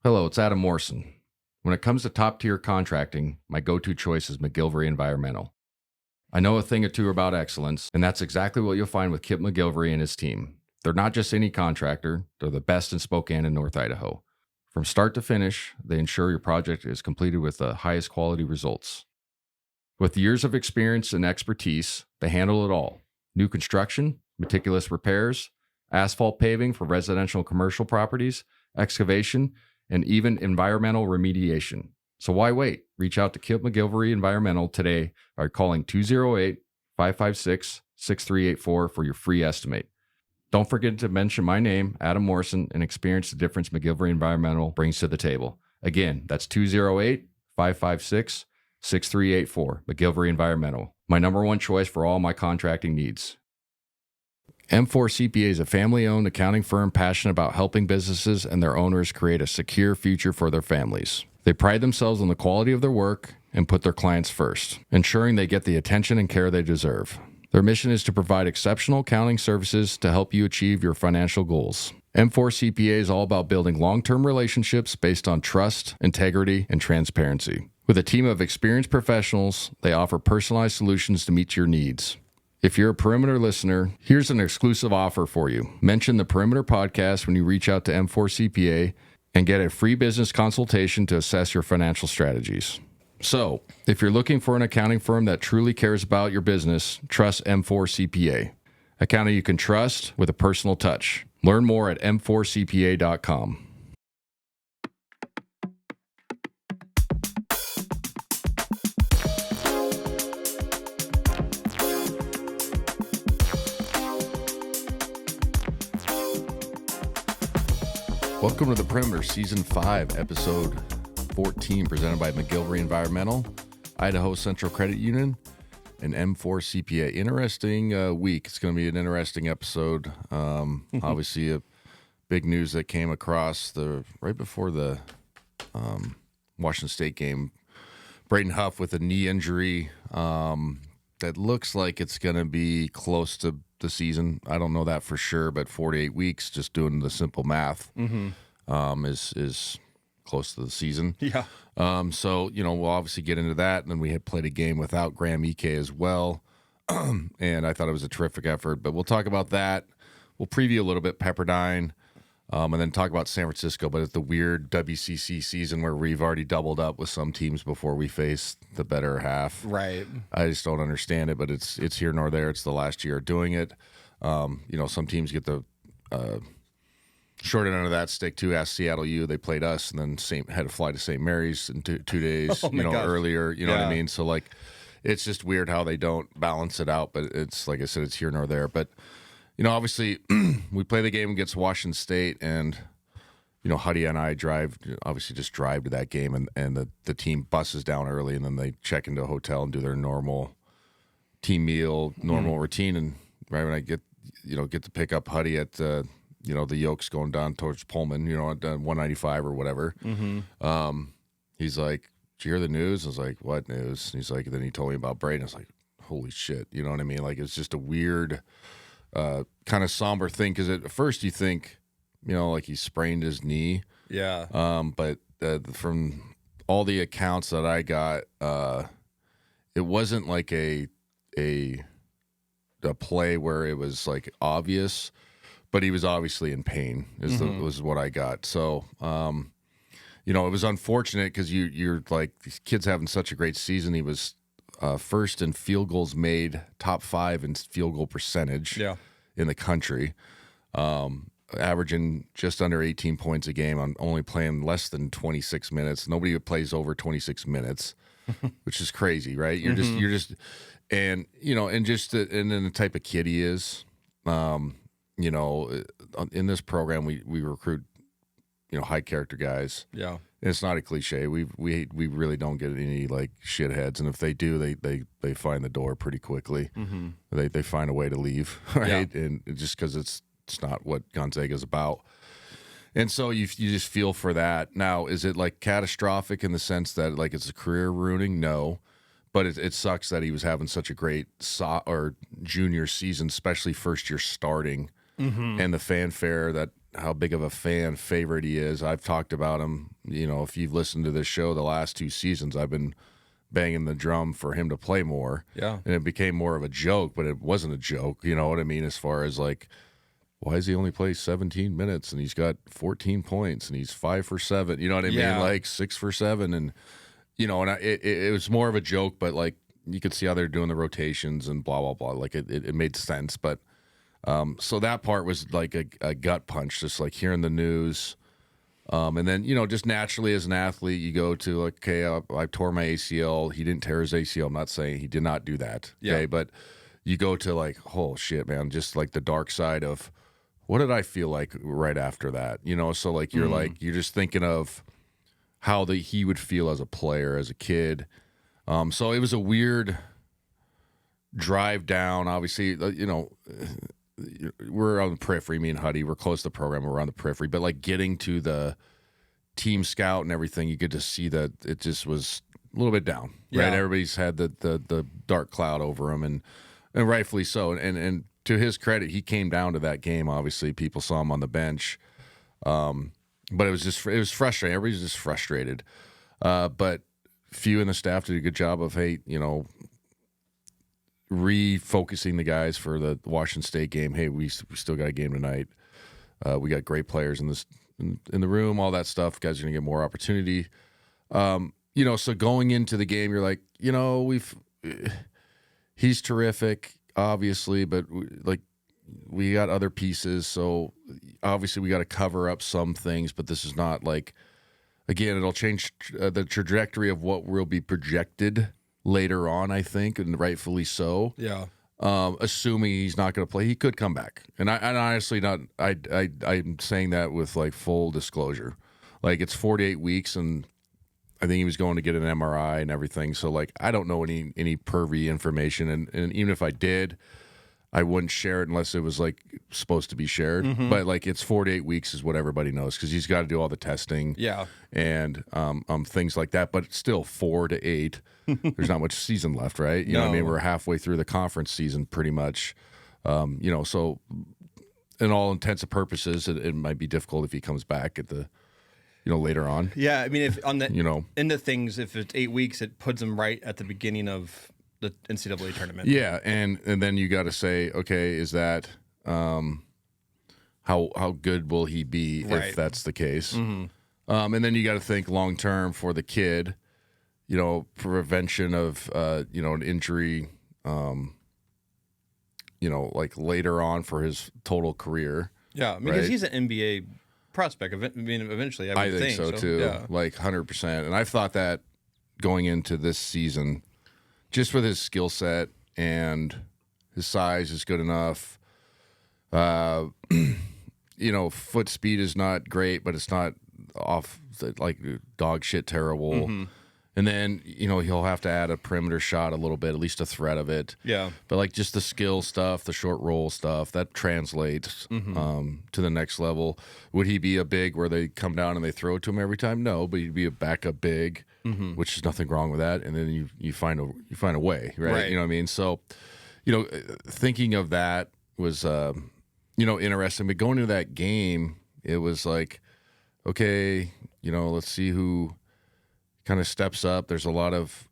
Hello, it's Adam Morrison. When it comes to top-tier contracting, my go-to choice is McGillivray Environmental. I know a thing or two about excellence, and that's exactly what you'll find with Kip McGillivray and his team. They're not just any contractor, they're the best in Spokane and North Idaho. From start to finish, they ensure your project is completed with the highest quality results. With years of experience and expertise, they handle it all. New construction, meticulous repairs, asphalt paving for residential and commercial properties, excavation, and even environmental remediation. So why wait? Reach out to Kip McGillivray Environmental today by calling 208-556-6384 for your free estimate. Don't forget to mention my name, Adam Morrison, and experience the difference McGillivray Environmental brings to the table. Again, that's 208-556-6384, McGillivray Environmental. My number one choice for all my contracting needs. M4 CPA is a family-owned accounting firm passionate about helping businesses and their owners create a secure future for their families. They pride themselves on the quality of their work and put their clients first, ensuring they get the attention and care they deserve. Their mission is to provide exceptional accounting services to help you achieve your financial goals. M4 CPA is all about building long-term relationships based on trust, integrity, and transparency. With a team of experienced professionals, they offer personalized solutions to meet your needs. If you're a Perimeter listener, here's an exclusive offer for you. Mention the Perimeter podcast when you reach out to M4 CPA and get a free business consultation to assess your financial strategies. So, if you're looking for an accounting firm that truly cares about your business, trust M4 CPA. Accounting you can trust with a personal touch. Learn more at m4cpa.com. Welcome to the Perimeter, Season 5, Episode 14, presented by McGillivray Environmental, Idaho Central Credit Union, and M4 CPA. Interesting week. It's going to be an interesting episode. Obviously, a big news that came across right before the Washington State game. Braden Huff with a knee injury that looks like it's going to be close to the season. I don't know that for sure, but 48 weeks, just doing the simple math, is close to the season. Yeah. So, we'll obviously get into that. And then we had played a game without Graham Ike as well. And I thought it was a terrific effort, but we'll talk about that. We'll preview a little bit Pepperdine, and then talk about San Francisco, but it's the weird WCC season where we've already doubled up with some teams before we face the better half. Right. I just don't understand it, but it's here nor there. It's the last year doing it. Some teams get the short end of that stick too. Ask Seattle U, they played us, and then had to fly to St. Mary's in 2 days. Earlier. You know what I mean? So it's just weird how they don't balance it out. But it's like I said, it's here nor there. But obviously, we play the game against Washington State, and Huddy and I drive to that game, and the team buses down early, and then they check into a hotel and do their normal team meal, normal routine. And right when I get to pick up Huddy at the Yokes going down towards Pullman, at 195 or whatever. He's like, "Did you hear the news?" I was like, "What news?" And he's like, then he told me about Braden. I was like, "Holy shit!" You know what I mean? Like, it's just a weird, kind of somber thing, because at first you think, like he sprained his knee. Yeah. But from all the accounts that I got, it wasn't like a play where it was like obvious, but he was obviously in pain. Was what I got. So, it was unfortunate because you're like, these kids having such a great season. He was first in field goals made, top 5 in field goal percentage in the country, averaging just under 18 points a game on only playing less than 26 minutes. Nobody plays over 26 minutes, which is crazy, right? You're just, and then the type of kid he is, in this program, we recruit, high character guys. Yeah. And it's not a cliche. We really don't get any like shitheads, and if they do, they find the door pretty quickly. They find a way to leave, right? Yeah. And just because it's not what Gonzaga is about. And so you just feel for that. Now, is it like catastrophic in the sense that like it's a career ruining? No, but it sucks that he was having such a great junior season, especially first year starting, and the fanfare that how big of a fan favorite he is. I've talked about him. If you've listened to this show the last 2 seasons, I've been banging the drum for him to play more. Yeah. And it became more of a joke, but it wasn't a joke. You know what I mean? As far as like, why does he only play 17 minutes and he's got 14 points and he's 5 for 7? You know what I mean? Like 6 for 7. And, it was more of a joke, but like you could see how they're doing the rotations and blah, blah, blah. Like it made sense. But so that part was like a gut punch, just like hearing the news. And then, just naturally as an athlete, you go to like, okay, I tore my ACL. He didn't tear his ACL. I'm not saying he did not do that. Okay. But you go to like, oh shit, man, just like the dark side of what did I feel like right after that? So like, you're just thinking of how he would feel as a player, as a kid. So it was a weird drive down. Obviously, we're on the periphery, me and Huddy. We're close to the program. We're on the periphery. But, like, getting to the team scout and everything, you get to see that it just was a little bit down, right? Everybody's had the dark cloud over him, and rightfully so. And to his credit, he came down to that game. Obviously, people saw him on the bench. But it was frustrating. Everybody's just frustrated. But few in the staff did a good job of, refocusing the guys for the Washington State game. Hey, we still got a game tonight. We got great players in the room, all that stuff. Guys are going to get more opportunity. So going into the game, you're like, he's terrific, obviously, but we got other pieces. So obviously we got to cover up some things, but this is not like, again, it'll change the trajectory of what will be projected later on, I think, and rightfully so. Yeah. Assuming he's not going to play, he could come back. And I honestly I'm saying that with like full disclosure. Like it's 48 weeks, and I think he was going to get an MRI and everything. So like I don't know any pervy information, and even if I did, I wouldn't share it unless it was like supposed to be shared. Mm-hmm. But like it's 48 weeks is what everybody knows, because he's got to do all the testing. Yeah. And things like that. But still 4 to 8. There's not much season left, right? You know what I mean? We're halfway through the conference season pretty much. So in all intents and purposes, it might be difficult if he comes back at the later on. Yeah, I mean, if on the in the things, if it's 8 weeks, it puts him right at the beginning of the NCAA tournament. Yeah, and then you got to say, okay, is that how good will he be if that's the case? Mm-hmm. And then you got to think long term for the kid, prevention of an injury, like later on for his total career. Yeah, because he's an NBA prospect. I mean, eventually, I would think so too. Yeah. Like 100%. And I've thought that going into this season, just with his skill set and his size is good enough. Foot speed is not great, but it's not off like dog shit terrible. Mm-hmm. And then, he'll have to add a perimeter shot a little bit, at least a threat of it. Yeah. But like just the skill stuff, the short roll stuff, that translates to the next level. Would he be a big where they come down and they throw it to him every time? No, but he'd be a backup big, which is nothing wrong with that. And then you find a way, right? You know what I mean? So, thinking of that was interesting. But going into that game, it was like, okay, let's see who kind of steps up. There's a lot of,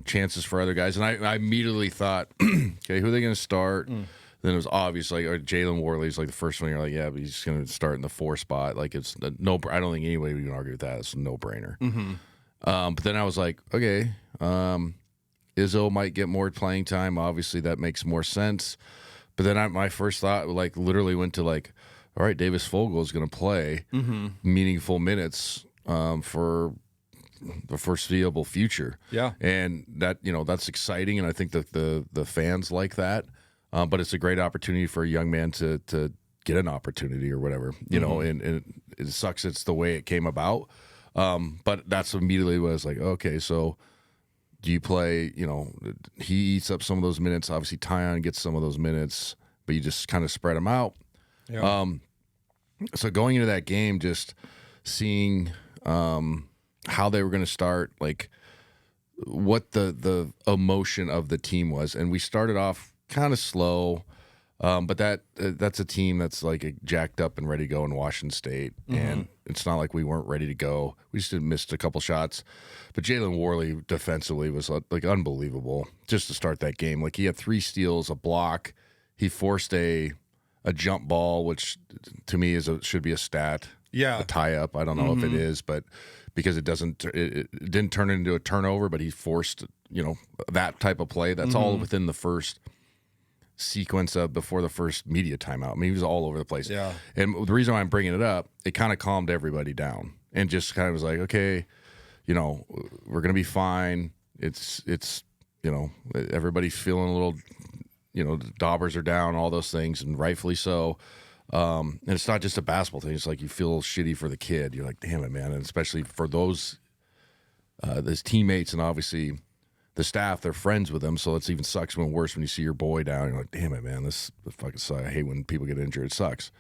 chances for other guys. And I immediately thought, okay, who are they going to start? Then it was obvious, like Jalen Warley is like the first one. You're like, yeah, but he's going to start in the 4 spot. Like it's no. I don't think anybody would argue with that. It's a no-brainer. Mm-hmm. But then I was like, okay, Izzo might get more playing time. Obviously, that makes more sense. But then my first thought, like, literally went to like, all right, Davis Fogel is going to play meaningful minutes for the foreseeable future. Yeah. And that, that's exciting. And I think that the fans like that. But it's a great opportunity for a young man to get an opportunity or whatever, and it sucks. It's the way it came about. But that's immediately what I was like, okay, so do you play, he eats up some of those minutes. Obviously Tyon gets some of those minutes, but you just kind of spread them out. Yeah. So going into that game, just seeing how they were going to start, like what the emotion of the team was. And we started off kind of slow. But that's a team that's like jacked up and ready to go in Washington State, and it's not like we weren't ready to go. We just missed a couple shots. But Jalen Warley defensively was like unbelievable just to start that game. Like he had 3 steals, a block. He forced a jump ball, which to me should be a stat. Yeah, a tie up. I don't know if it is, but because it didn't turn into a turnover, but he forced that type of play. That's all within the first sequence of before the first media timeout. I mean, he was all over the place. Yeah. And the reason why I'm bringing it up, it kind of calmed everybody down and just kind of was like, okay, we're going to be fine. It's everybody's feeling a little, the daubers are down, all those things, and rightfully so. And it's not just a basketball thing. It's like you feel shitty for the kid. You're like, damn it, man. And especially for those teammates and obviously the staff, they're friends with them, so it's even sucks when worse when you see your boy down. You're like, damn it, man, this fucking sucks. I hate when people get injured. It sucks.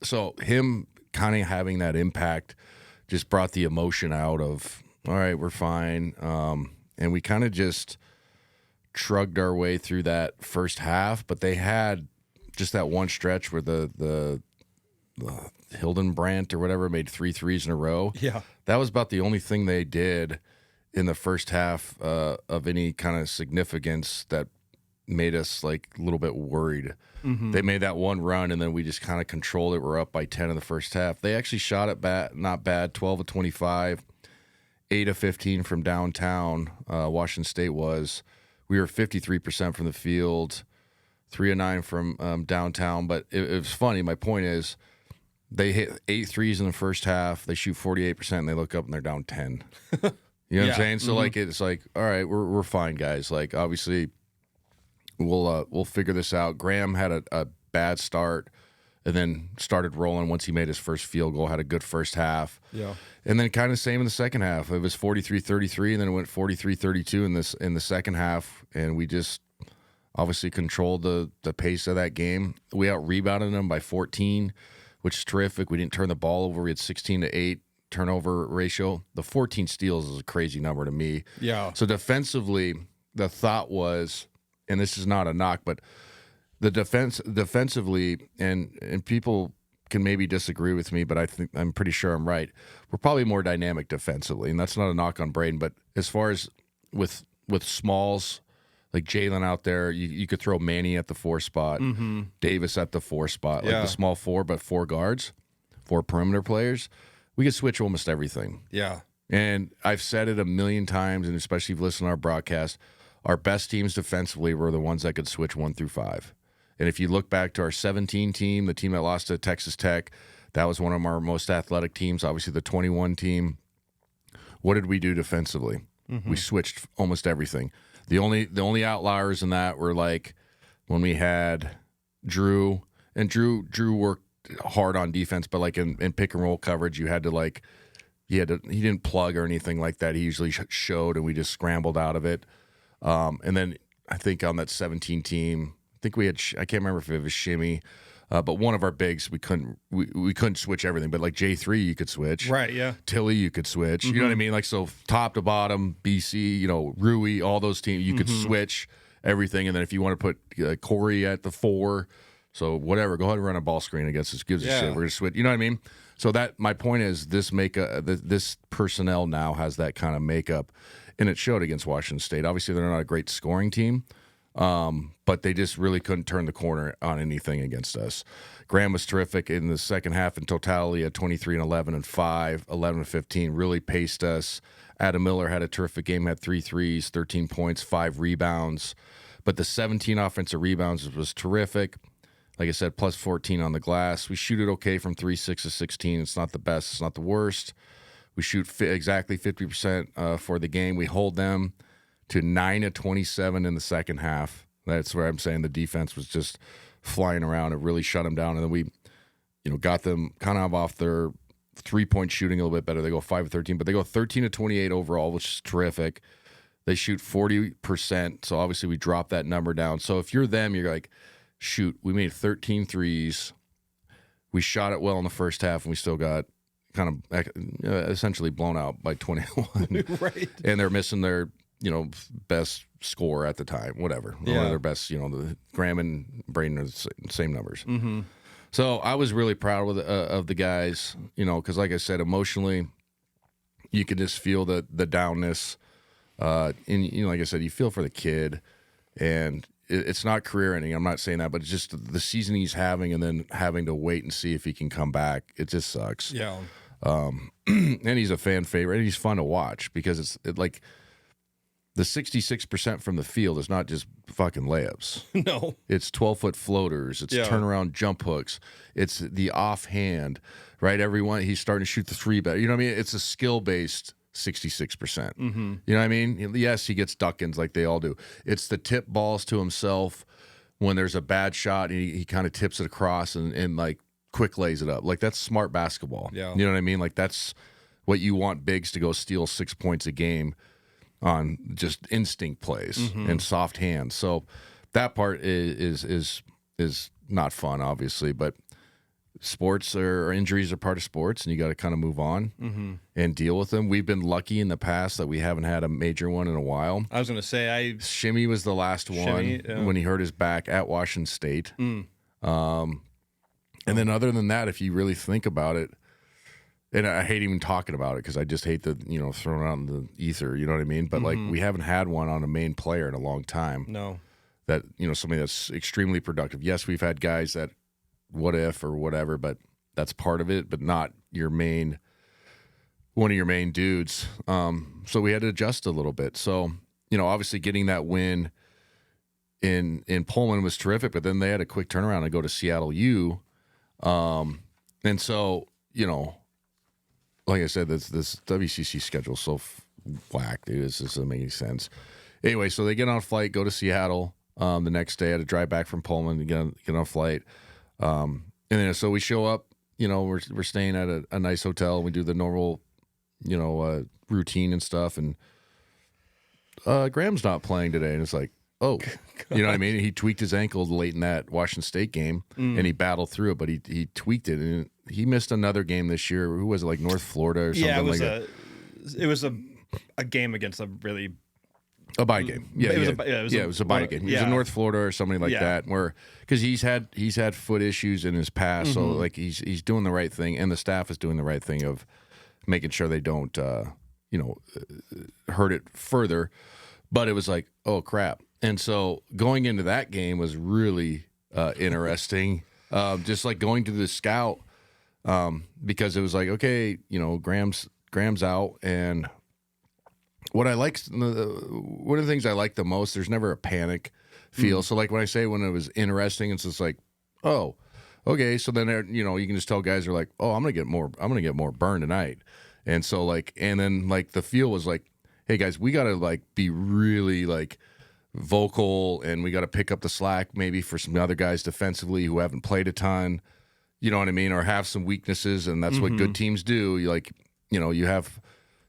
So him kind of having that impact just brought the emotion out of, all right, we're fine. And we kind of just shrugged our way through that first half, but they had just that one stretch where the Hildenbrandt or whatever made 3 threes in a row. Yeah. That was about the only thing they did in the first half of any kind of significance that made us like a little bit worried. They made that one run, and then we just kind of controlled it. We're up by 10 in the first half. They actually shot it not bad, 12 of 25, 8 of 15 from downtown. Washington State was. We were 53% from the field, 3 of 9 from downtown. But it was funny. My point is they hit 8 threes in the first half. They shoot 48%, and they look up and they're down 10. You know what I'm saying? So like it's like, all right, we're fine, guys. Like obviously, we'll figure this out. Graham had a bad start, and then started rolling once he made his first field goal. Had a good first half. Yeah, and then kind of same in the second half. It was 43-33, and then it went 43-32 in the second half, and we just obviously controlled the pace of that game. We out rebounded them by 14, which is terrific. We didn't turn the ball over. We had 16-8. Turnover ratio. The 14 steals is a crazy number to me. Yeah. So defensively, the thought was, and this is not a knock, but the defensively, and people can maybe disagree with me, but I'm pretty sure I'm right. We're probably more dynamic defensively, and that's not a knock on Braden. But as far as with smalls like Jalen out there, you could throw Manny at the 4 spot, Davis at the 4 spot, like the small 4, but 4 guards, 4 perimeter players. We could switch almost everything. Yeah. And I've said it a million times, and especially if you listen to our broadcast, our best teams defensively were the ones that could switch 1 through 5. And if you look back to our 17 team, the team that lost to Texas Tech, that was one of our most athletic teams, obviously the 21 team. What did we do defensively? We switched almost everything. The only outliers in that were like when we had Drew, and Drew worked hard on defense, but like in pick and roll coverage, he didn't plug or anything like that. He usually showed, and we just scrambled out of it. And then I think on that 17 team, I think we had, I can't remember if it was Shimmy, but one of our bigs, we couldn't switch everything, but like J3 you could switch. Right, yeah. Tilly you could switch. You know what I mean? Like, so top to bottom, BC, Rui, all those teams, you could switch everything. And then if you want to put Corey at the 4, so whatever, go ahead and run a ball screen against us. Gives a shit. We're going to switch. You know what I mean? So that my point is this personnel now has that kind of makeup, and it showed against Washington State. Obviously, they're not a great scoring team, but they just really couldn't turn the corner on anything against us. Graham was terrific in the second half in totality at 23 and 11 and 5, 11 and 15, really paced us. Adam Miller had a terrific game, had 3 threes, 13 points, 5 rebounds. But the 17 offensive rebounds was terrific. Like I said, plus 14 on the glass. We shoot it okay from 3, 6 to 16. It's not the best. It's not the worst. We shoot exactly 50% for the game. We hold them to 9 of 27 in the second half. That's where I'm saying the defense was just flying around. It really shut them down. And then we, got them kind of off their 3-point shooting a little bit better. They go 5 of 13, but they go 13 of 28 overall, which is terrific. They shoot 40%. So obviously we drop that number down. So if you're them, you're like, shoot, we made 13 threes. We shot it well in the first half, and we still got kind of essentially blown out by 21. Right. And they're missing their best scorer at the time, whatever. One of their best, the Graham and Braden are the same numbers. Mm-hmm. So I was really proud of the guys, because like I said, emotionally, you can just feel the downness. And like I said, you feel for the kid, and it's not career ending. I'm not saying that, but it's just the season he's having, and then having to wait and see if he can come back. It just sucks. Yeah. And he's a fan favorite, and he's fun to watch because it's like the 66% from the field is not just fucking layups. No. It's 12-foot floaters. It's turnaround jump hooks. It's the offhand, right? Everyone, he's starting to shoot the three better. You know what I mean? It's a skill-based 66%. Mm-hmm. You know what I mean? Yes, he gets duck-ins like they all do. It's the tip balls to himself when there's a bad shot, and he kind of tips it across and like quick lays it up. Like, that's smart basketball. Yeah. You know what I mean? Like, that's what you want bigs to go steal 6 points a game on just instinct plays and soft hands. So that part is not fun, obviously, but sports or injuries are part of sports, and you got to kind of move on and deal with them. We've been lucky in the past that we haven't had a major one in a while. I was going to say, Shimmy was the last one when he hurt his back at Washington State. And then other than that, if you really think about it, and I hate even talking about it because I just hate the, throwing out in the ether, you know what I mean? But, like, we haven't had one on a main player in a long time. No. That, somebody that's extremely productive. Yes, we've had guys that what if or whatever, but that's part of it, but not one of your main dudes. So we had to adjust a little bit. So, obviously getting that win in Pullman was terrific, but then they had a quick turnaround and go to Seattle U. And so, like I said, this WCC schedule is so whacked. This doesn't make any sense. Anyway, so they get on a flight, go to Seattle the next day. I had to drive back from Pullman to get on a flight. And then so we show up, we're staying at a nice hotel. We do the normal, routine and stuff. And Graham's not playing today. And it's like, oh, you know what I mean? He tweaked his ankle late in that Washington State game, and he battled through it, but he tweaked it. And he missed another game this year. Who was it, like North Florida or something? Yeah, it was a game against a really... A bye game. Yeah, it was a bye game. It was in North Florida or something like that, where because he's had foot issues in his past, so like he's doing the right thing, and the staff is doing the right thing of making sure they don't hurt it further. But it was like, oh crap! And so going into that game was really interesting. Just like going to the scout because it was like, okay, Graham's out. And what I like, one of the things I like the most, there's never a panic feel. So like when it was interesting, it's just like, oh, okay. So then you can just tell guys are like, oh, I'm gonna get more burn tonight. And so and then the feel was like, hey guys, we gotta be really vocal, and we got to pick up the slack maybe for some other guys defensively who haven't played a ton, you know what I mean, or have some weaknesses, and that's what good teams do. You have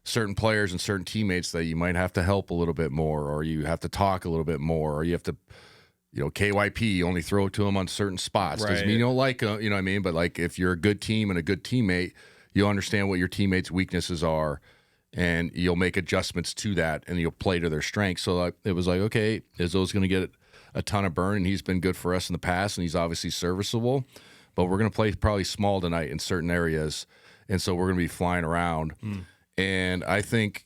certain players and certain teammates that you might have to help a little bit more, or you have to talk a little bit more, or you have to, KYP, you only throw it to them on certain spots. Doesn't mean you don't like them, you know what I mean? But if you're a good team and a good teammate, you'll understand what your teammates' weaknesses are, and you'll make adjustments to that, and you'll play to their strengths. So it was like, okay, Izzo's going to get a ton of burn, and he's been good for us in the past, and he's obviously serviceable, but we're going to play probably small tonight in certain areas, and so we're going to be flying around. And I think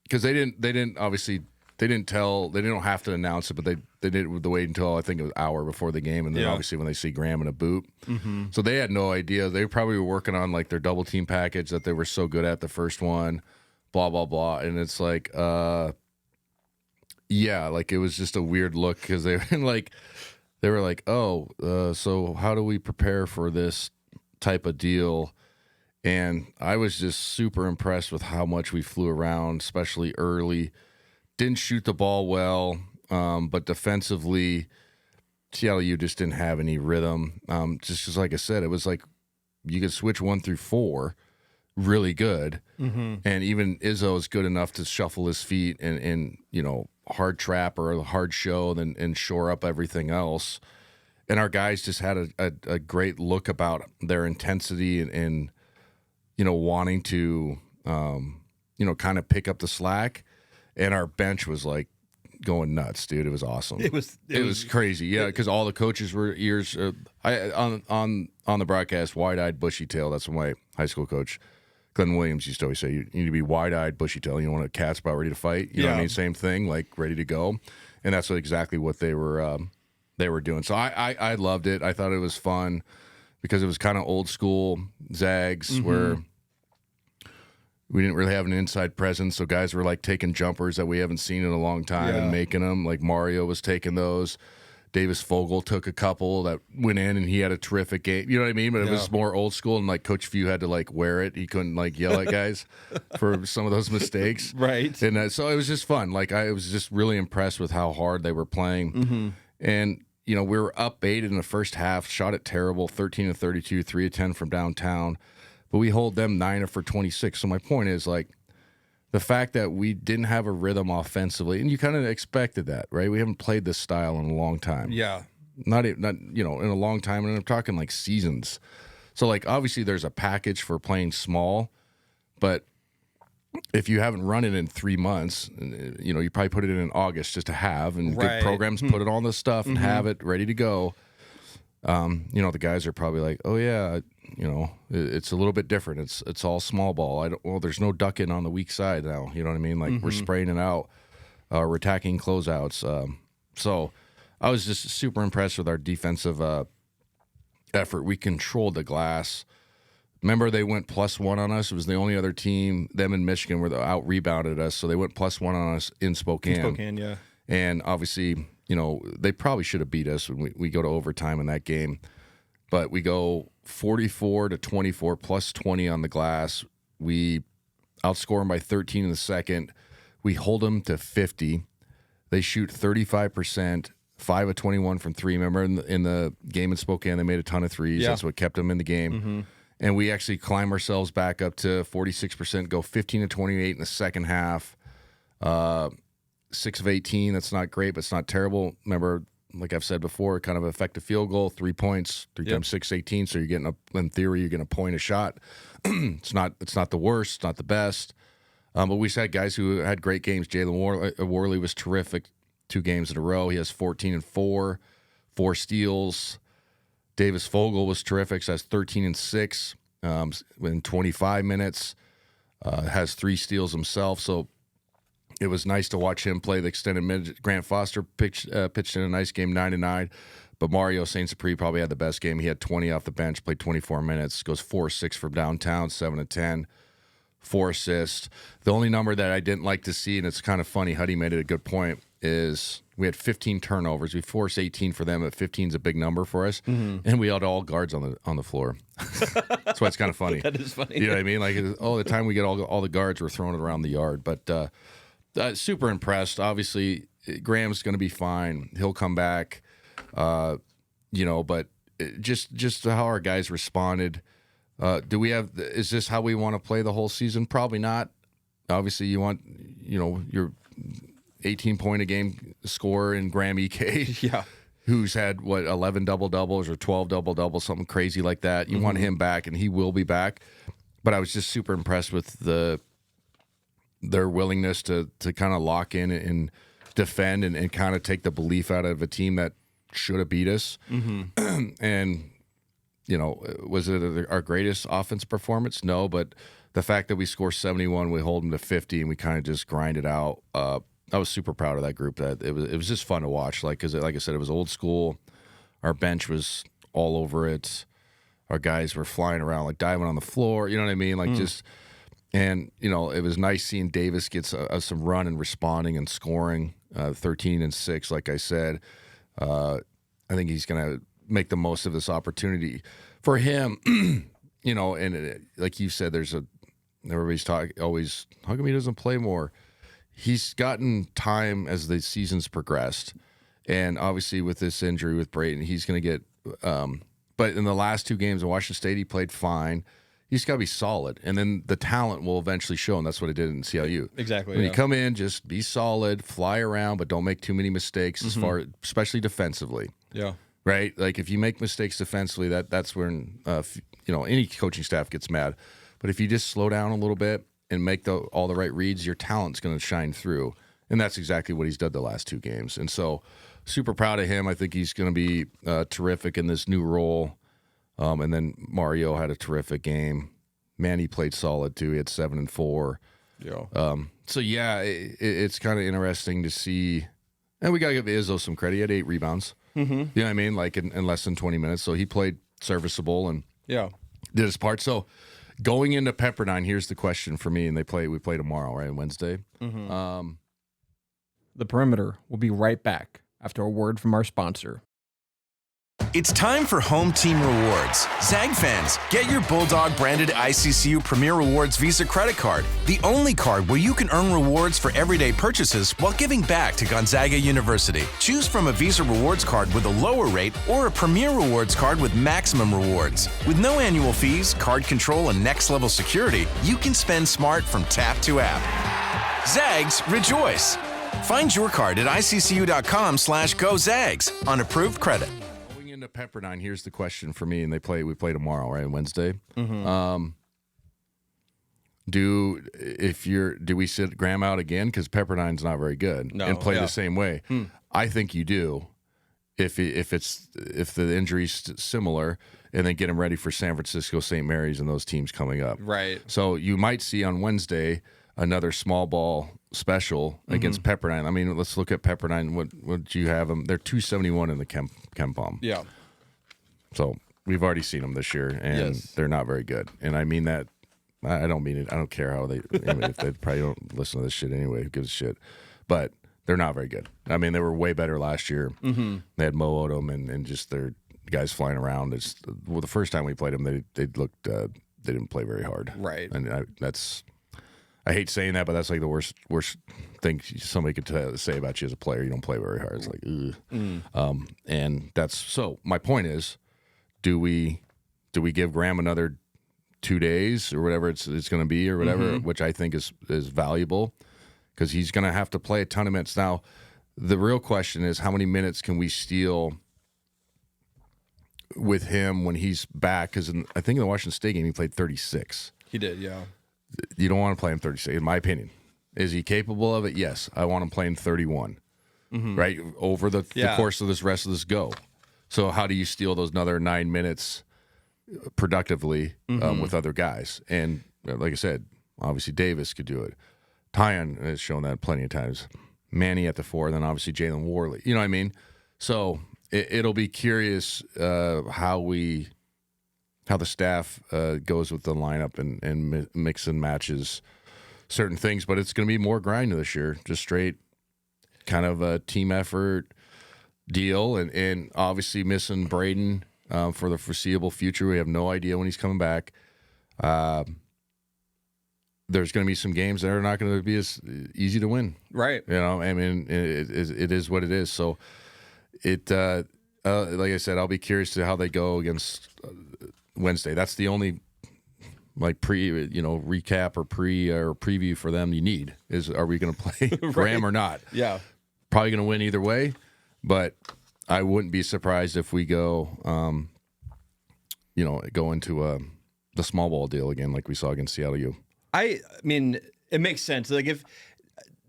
because they don't have to announce it, but they didn't wait until I think it was an hour before the game, and then obviously when they see Graham in a boot, so they had no idea. They probably were working on their double team package that they were so good at the first one, blah blah blah, and it's like, it was just a weird look because they were like, oh, so how do we prepare for this type of deal? And I was just super impressed with how much we flew around, especially early. Didn't shoot the ball well, but defensively, Seattle U just didn't have any rhythm. Just because, like I said, it was like you could switch 1 through 4 really good. And even Izzo is good enough to shuffle his feet and hard trap or a hard show and shore up everything else. And our guys just had a great look about their intensity and wanting to, kind of pick up the slack. and our bench was like going nuts, dude. It was awesome. It was crazy, yeah, because all the coaches were ears. On the broadcast, wide-eyed, bushy-tail. That's what my high school coach, Glenn Williams, used to always say. You need to be wide-eyed, bushy-tail. You don't want a cat's about ready to fight. You know what I mean? Same thing, like ready to go. And that's exactly what they were doing. So I loved it. I thought it was fun because it was kind of old school Zags where we didn't really have an inside presence. So guys were like taking jumpers that we haven't seen in a long time and making them. Like Mario was taking those. Davis Fogel took a couple that went in, and he had a terrific game. You know what I mean? But it was more old school, and like Coach Few had to like wear it. He couldn't like yell at guys for some of those mistakes. Right. And so it was just fun. Like I was just really impressed with how hard they were playing. And we were up 8 in the first half, shot it terrible, 13 of 32, 3 of 10 from downtown. But we hold them 9 for 26. So my point is, like, the fact that we didn't have a rhythm offensively, and you kind of expected that, right? We haven't played this style in a long time. Yeah. Not in a long time, and I'm talking like seasons. So, like, obviously there's a package for playing small, but if you haven't run it in 3 months, you probably put it in August just to have, and good programs put it on the stuff and have it ready to go. The guys are probably like, oh yeah, it's a little bit different. It's all small ball. There's no ducking on the weak side now. You know what I mean? Like we're spraying it out. We're attacking closeouts. So I was just super impressed with our defensive effort. We controlled the glass. Remember, they went +1 on us. It was the only other team, them in Michigan, where they out-rebounded us. So they went +1 on us in Spokane. Yeah. And obviously, they probably should have beat us when we go to overtime in that game. But we go 44-24, +20 on the glass. We outscore them by 13 in the second. We hold them to 50. They shoot 35%, 5 of 21 from 3. Remember, in the game in Spokane, they made a ton of threes. Yeah. That's what kept them in the game. And we actually climb ourselves back up to 46%, go 15 of 28 in the second half. 6 of 18, that's not great, but it's not terrible. Remember, like I've said before, kind of effective field goal, 3 points, 3 times 6, 18. So you're getting in theory, you're getting a point a shot. It's not the worst, not the best. But we had guys who had great games. Jalen Warley was terrific 2 games in a row. He has 14 and 4 steals. Davis Fogel was terrific. So has 13 and 6 in 25 minutes. Has 3 steals himself. So it was nice to watch him play the extended minutes. Grant Foster pitched in a nice game, 9 and 9. But Mario St. Cyprien probably had the best game. He had 20 off the bench, played 24 minutes, goes 4-6 from downtown, 7 of 10, 4 assists. The only number that I didn't like to see, and it's kind of funny, Huddy made it a good point, is we had 15 turnovers. We forced 18 for them, but 15 is a big number for us. And we had all guards on the floor. That's why it's kind of funny. That is funny. You know what I mean? Like, the time we get all the guards, we're throwing it around the yard. But super impressed. Obviously, Graham's going to be fine. He'll come back. But just how our guys responded. Is this how we want to play the whole season? Probably not. Obviously, you want, your 18-point-a-game scorer in Graham EK. Yeah. Who's had, 11 double-doubles or 12 double-doubles, something crazy like that. You want him back, and he will be back. But I was just super impressed with their willingness to kind of lock in and defend and kind of take the belief out of a team that should have beat us. And, was it our greatest offense performance? No, but the fact that we score 71, we hold them to 50, and we kind of just grind it out. I was super proud of that group. That it was just fun to watch. Because like I said, it was old school. Our bench was all over it. Our guys were flying around, like diving on the floor. You know what I mean? And, it was nice seeing Davis get some run and responding and scoring, 13 and 6, like I said. I think he's going to make the most of this opportunity. For him, like you said, everybody's always, how come he doesn't play more? He's gotten time as the season's progressed. And obviously with this injury with Braden, he's going to get but in the last 2 games in Washington State, he played fine. He's got to be solid, and then the talent will eventually show, and that's what it did in CLU. Exactly. When you come in, just be solid, fly around, but don't make too many mistakes especially defensively. Yeah. Right? Like, if you make mistakes defensively, that's when any coaching staff gets mad. But if you just slow down a little bit and make all the right reads, your talent's going to shine through. And that's exactly what he's done the last 2 games. And so super proud of him. I think he's going to be terrific in this new role. And then Mario had a terrific game. Manny played solid too. He had 7 and 4. Yeah. So yeah, it's kind of interesting to see. And we got to give Izzo some credit. He had 8 rebounds. You know what I mean? Like in less than 20 minutes. So he played serviceable and did his part. So going into Pepperdine, here's the question for me. And we play tomorrow, right? Wednesday. The Perimeter will be right back after a word from our sponsor. It's time for Home Team Rewards. Zag fans, get your Bulldog branded ICCU Premier Rewards Visa credit card, the only card where you can earn rewards for everyday purchases while giving back to Gonzaga University. Choose from a Visa Rewards card with a lower rate or a Premier Rewards card with maximum rewards. With no annual fees, card control, and next-level security, you can spend smart from tap to app. Zags, rejoice! Find your card at iccu.com/gozags on approved credit. Going into Pepperdine, here's the question for me. And we play tomorrow, right? Wednesday. Do we sit Graham out again? Because Pepperdine's not very good and play the same way. I think you do. If the injury's similar, and then get him ready for San Francisco, St. Mary's, and those teams coming up. Right. So you might see on Wednesday another small ball special against Pepperdine. I mean, let's look at Pepperdine. What do you have them? They're 271 in the Kempom. Yeah. So we've already seen them this year, and they're not very good. And I mean that. I don't mean it. I don't care how they. I mean, if they probably don't listen to this shit anyway. Who gives a shit? But they're not very good. I mean, they were way better last year. They had Mo Odom and just their guys flying around. The first time we played them, they looked. They didn't play very hard. Right. And I hate saying that, but that's like the worst thing somebody could say about you as a player. You don't play very hard. It's like, ugh. And that's so. My point is, do we give Graham another 2 days or whatever it's going to be or whatever, which I think is valuable because he's going to have to play a ton of minutes. Now, the real question is how many minutes can we steal with him when he's back? Because I think in the Washington State game he played 36. He did, yeah. You don't want to play him 36, in my opinion. Is he capable of it? Yes. I want him playing 31, right, over the course of this rest of this go. So how do you steal those another 9 minutes productively with other guys? And like I said, obviously Davis could do it. Tyon has shown that plenty of times. Manny at the 4, and then obviously Jalen Warley. You know what I mean? So it'll be curious how the staff goes with the lineup and mix and matches certain things. But it's going to be more grind this year, just straight kind of a team effort deal. And obviously missing Braden for the foreseeable future. We have no idea when he's coming back. There's going to be some games that are not going to be as easy to win. Right. You know, I mean, it is what it is. So like I said, I'll be curious to how they go against Wednesday. That's the only recap or preview for them you need is, are we going to play Graham or not? Yeah. Probably going to win either way, but I wouldn't be surprised if we go into the small ball deal again like we saw against Seattle U. I mean, it makes sense. Like, if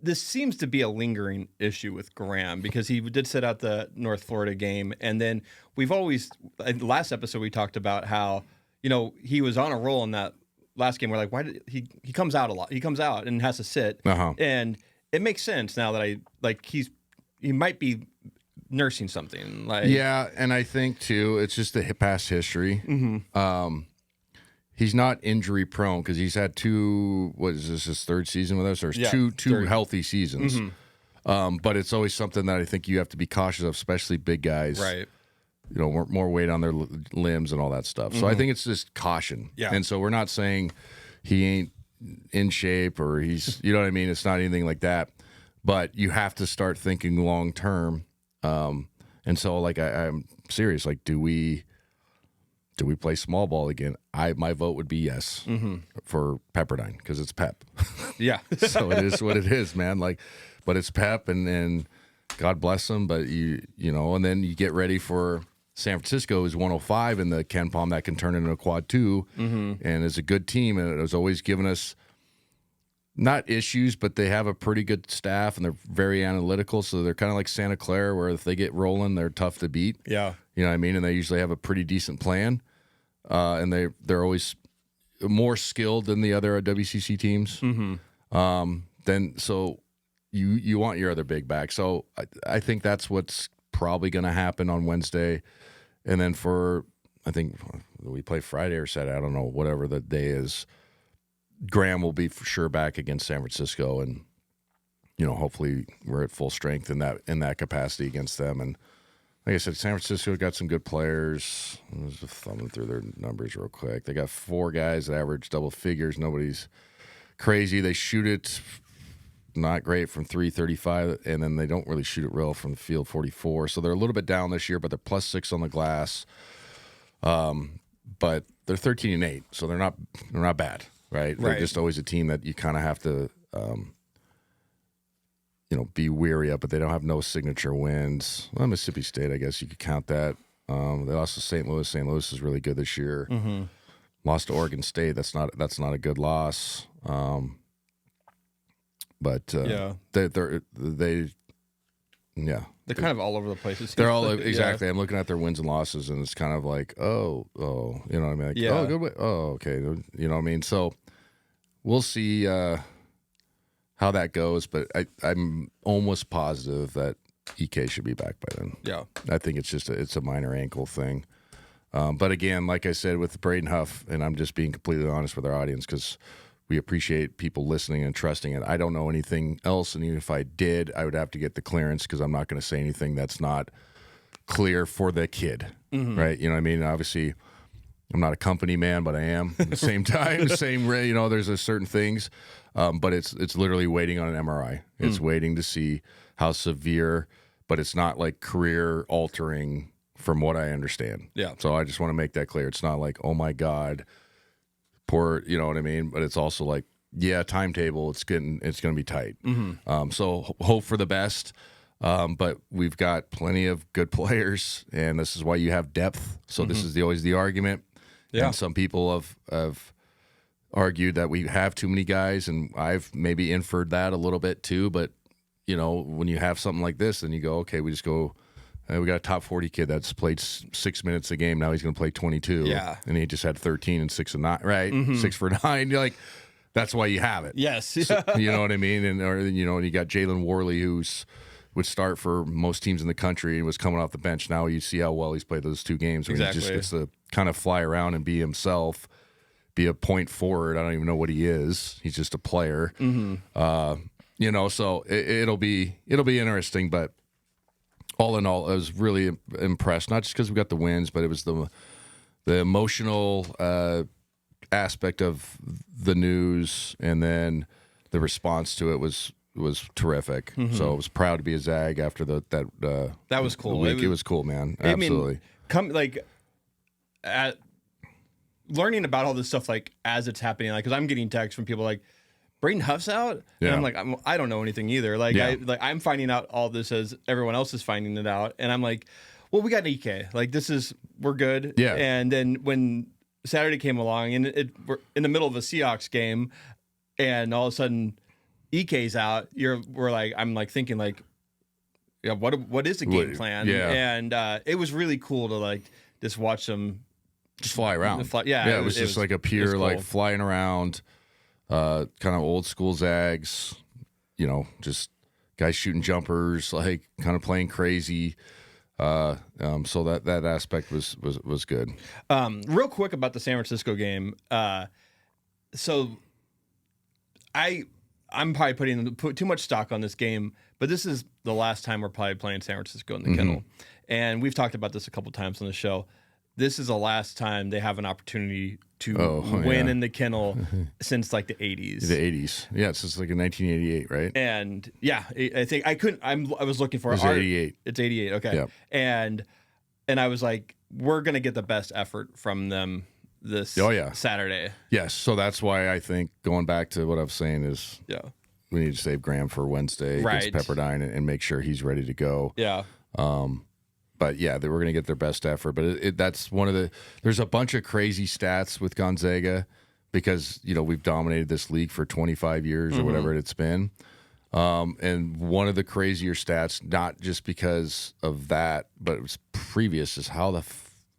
this seems to be a lingering issue with Graham because he did sit out the North Florida game, and then we've always, in the last episode we talked about how, he was on a roll in that last game. We're like, why did he comes out a lot? He comes out and has to sit, and it makes sense now that he might be nursing something. Yeah, and I think too, it's just the past history. He's not injury prone because he's had two. What is this? His third season with us, or two healthy seasons. But it's always something that I think you have to be cautious of, especially big guys. Right. More weight on their limbs and all that stuff. So I think it's just caution. Yeah. And so we're not saying he ain't in shape or he's. You know what I mean? It's not anything like that. But you have to start thinking long term. And so I'm serious. Like, do we play small ball again? My vote would be yes for Pepperdine because it's Pep. Yeah. So it is what it is, man. But it's Pep, and God bless them. But and then you get ready for San Francisco, who's 105 in the Ken Palm that can turn into a quad 2, and is a good team, and it has always given us not issues, but they have a pretty good staff and they're very analytical. So they're kind of like Santa Clara, where if they get rolling, they're tough to beat. Yeah. You know what I mean? And they usually have a pretty decent plan. And they're always more skilled than the other WCC teams. Then so you want your other big back. So I think that's what's probably going to happen on Wednesday. And then I think we play Friday or Saturday. I don't know, whatever the day is. Graham will be for sure back against San Francisco, and hopefully we're at full strength in that capacity against them. And like I said, San Francisco got some good players. I'm just thumbing through their numbers real quick. They got 4 guys that average double figures. Nobody's crazy. They shoot it not great from 335, and then they don't really shoot it real from the field 44. So they're a little bit down this year, but they're +6 on the glass. But they're 13-8, so they're not bad. Right? They're just always a team that you kind of have to, be weary of, but they don't have no signature wins. Well, Mississippi State, I guess you could count that. They lost to St. Louis. St. Louis is really good this year. Lost to Oregon State. That's not a good loss. But They're kind of all over the place. They're all exactly. I'm looking at their wins and losses, and it's kind of like, you know what I mean? Like, oh, good way. Oh, okay. You know what I mean? So we'll see how that goes, but I'm almost positive that EK should be back by then. Yeah, I think it's a minor ankle thing. But again, like I said with Braden Huff, and I'm just being completely honest with our audience because we appreciate people listening and trusting it. I don't know anything else, and even if I did, I would have to get the clearance because I'm not going to say anything that's not clear for the kid, right? You know what I mean? Obviously, I'm not a company man, but I am at the same time. There's a certain things, but it's literally waiting on an MRI. It's waiting to see how severe, but it's not like career altering from what I understand. Yeah. So I just want to make that clear. It's not like, oh my God, poor, you know what I mean? But it's also like, yeah, timetable, it's going to be tight. So hope for the best. But we've got plenty of good players, and this is why you have depth. So this is always the argument. Yeah. And some people have argued that we have too many guys, and I've maybe inferred that a little bit too. But, when you have something like this, then you go, okay, we just go, we got a top 40 kid that's played 6 minutes a game. Now he's going to play 22. Yeah. And he just had 13 and 6 and 9, right? 6 for 9. You're like, that's why you have it. Yes. So, you know what I mean? And you got Jalen Warley, would start for most teams in the country and was coming off the bench. Now you see how well he's played those 2 games. Where he just gets to kind of fly around and be himself, be a point forward. I don't even know what he is. He's just a player. So it'll be interesting, but all in all, I was really impressed, not just because we got the wins, but it was the emotional aspect of the news, and then the response to it was terrific. So I was proud to be a Zag after that was cool. Week. It was cool, man. Absolutely. Learning about all this stuff as it's happening, because I'm getting texts from people like, Braden Huff's out, and I'm like, I don't know anything either. I'm finding out all this as everyone else is finding it out, and I'm like, well, we got an EK. We're good. Yeah. And then when Saturday came along, and we're in the middle of a Seahawks game, and all of a sudden EK's out. I'm thinking what is the game plan? Yeah. And it was really cool to just watch them just fly around. It was just like a pure cool. flying around. Kind of old school Zags, just guys shooting jumpers, kind of playing crazy. So that aspect was good. Real quick about the San Francisco game. So I'm probably putting too much stock on this game, but this is the last time we're probably playing San Francisco in the Kennel, and we've talked about this a couple times on the show. This is the last time they have an opportunity to win in the Kennel since the 80s. The 80s. Yeah, since in 1988, right? And I think I was looking for it. It's 88. It's 88, okay. Yep. And I was like, we're going to get the best effort from them this Saturday. Yes, so that's why I think going back to what I was saying is we need to save Graham for Wednesday against Pepperdine and make sure he's ready to go. Yeah. But yeah, they were going to get their best effort. But that's one of there's a bunch of crazy stats with Gonzaga because, we've dominated this league for 25 years or whatever it's been. And one of the crazier stats, not just because of that, but it was previous, is how the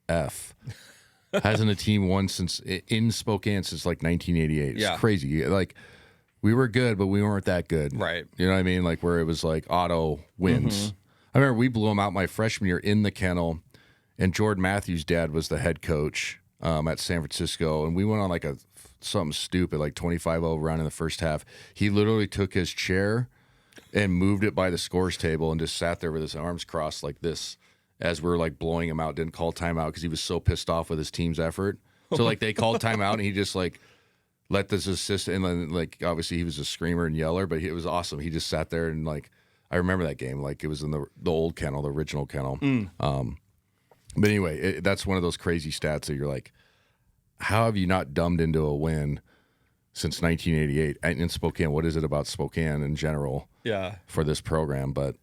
F hasn't a team won in Spokane since like 1988. It's crazy. Like, we were good, but we weren't that good. Right. You know what I mean? Like, where it was like auto wins. I remember we blew them out my freshman year in the Kennel, and Jordan Matthews' dad was the head coach at San Francisco, and we went on like something stupid, like 25-0 run in the first half. He literally took his chair and moved it by the scores table and just sat there with his arms crossed like this as we were like blowing him out. Didn't call timeout because he was so pissed off with his team's effort. So like they called timeout and he just like let this assistant, and then like obviously he was a screamer and yeller, but it was awesome. He just sat there and like, I remember that game like it was in the old Kennel, the original Kennel. But anyway, that's one of those crazy stats that you're like, how have you not dumbed into a win since 1988 in Spokane? What is it about Spokane in general for this program? But